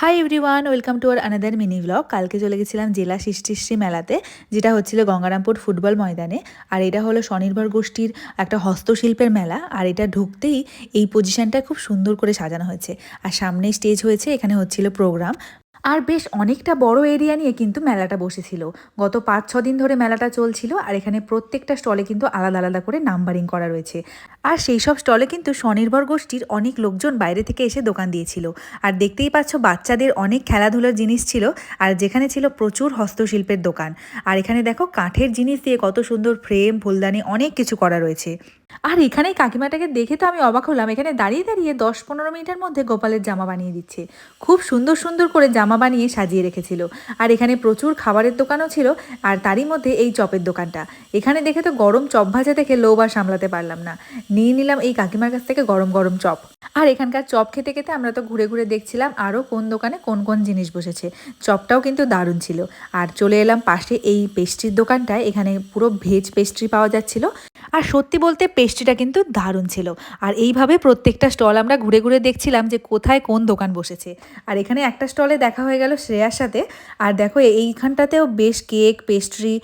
High everyone, welcome to our another mini blog. কালকে চলে গেছিলাম জেলা সৃষ্টিশ্রী মেলাতে, যেটা হচ্ছিল গঙ্গারামপুর ফুটবল ময়দানে। আর এটা হলো স্বনির্ভর গোষ্ঠীর একটা হস্তশিল্পের মেলা। আর এটা ঢুকতেই এই পজিশনটা খুব সুন্দর করে সাজানো হয়েছে। আর সামনে স্টেজ হয়েছে, এখানে হচ্ছিল প্রোগ্রাম। আর বেশ অনেকটা বড় এরিয়া নিয়ে কিন্তু মেলাটা বসেছিল। গত ৫-৬ দিন ধরে মেলাটা চলছিল। আর এখানে প্রত্যেকটা স্টলে কিন্তু আলাদা আলাদা করে নাম্বারিং করা রয়েছে। আর সেই সব স্টলে কিন্তু স্বনির্ভর গোষ্ঠীর অনেক লোকজন বাইরে থেকে এসে দোকান দিয়েছিল। আর দেখতেই পাচ্ছ বাচ্চাদের অনেক খেলাধুলার জিনিস ছিল। আর যেখানে ছিল প্রচুর হস্তশিল্পের দোকান। আর এখানে দেখো কাঠের জিনিস দিয়ে কত সুন্দর ফ্রেম, ফুলদানি অনেক কিছু করা রয়েছে। আর এখানে কাকিমাটাকে দেখে তো আমি অবাক হলাম। এখানে দাঁড়িয়ে দাঁড়িয়ে ১০-১৫ মিনিটের মধ্যে গোপালের জামা বানিয়ে দিচ্ছে। খুব সুন্দর সুন্দর করে জামা বানিয়ে সাজিয়ে রেখেছিল। আর এখানে প্রচুর খাবারের দোকানও ছিল। আর তারই মধ্যে এই চপের দোকানটা। এখানে দেখে তো গরম চপ ভাজা দেখে লোভ আর সামলাতে পারলাম না। নিয়ে নিলাম এই কাকিমার কাছ থেকে গরম গরম চপ। আর এখানকার চপ খেতে খেতে আমরা তো ঘুরে ঘুরে দেখছিলাম আরও কোন দোকানে কোন কোন জিনিস বসেছে। চপটাও কিন্তু দারুণ ছিল। আর চলে এলাম পাশে এই পেস্ট্রির দোকানটায়। এখানে পুরো ভেজ পেস্ট্রি পাওয়া যাচ্ছিল। আর সত্যি বলতে পেস্ট্রিটা কিন্তু দারুণ ছিল। আর এইভাবে প্রত্যেকটা স্টল আমরা ঘুরে ঘুরে দেখছিলাম যে কোথায় কোন দোকান বসেছে। আর এখানে একটা স্টলে দেখা হয়ে গেল শ্রেয়ার সাথে। আর দেখো এইখানটাতেও বেশ কেক, পেস্ট্রি,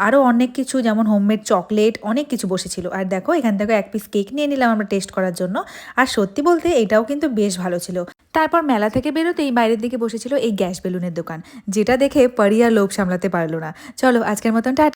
আরও অনেক কিছু, যেমন হোমমেড চকলেট, অনেক কিছু বসেছিল। আর দেখো এখান থেকে এক পিস কেক নিয়ে নিলাম আমরা টেস্ট করার জন্য। আর সত্যি বলতে এটাও কিন্তু বেশ ভালো ছিল। তারপর মেলা থেকে বেরোতেই বাইরের দিকে বসেছিল এই গ্যাস বেলুনের দোকান, যেটা দেখে পারিয়া লোভ সামলাতে পারলো না। চলো আজকের মতন টাটা।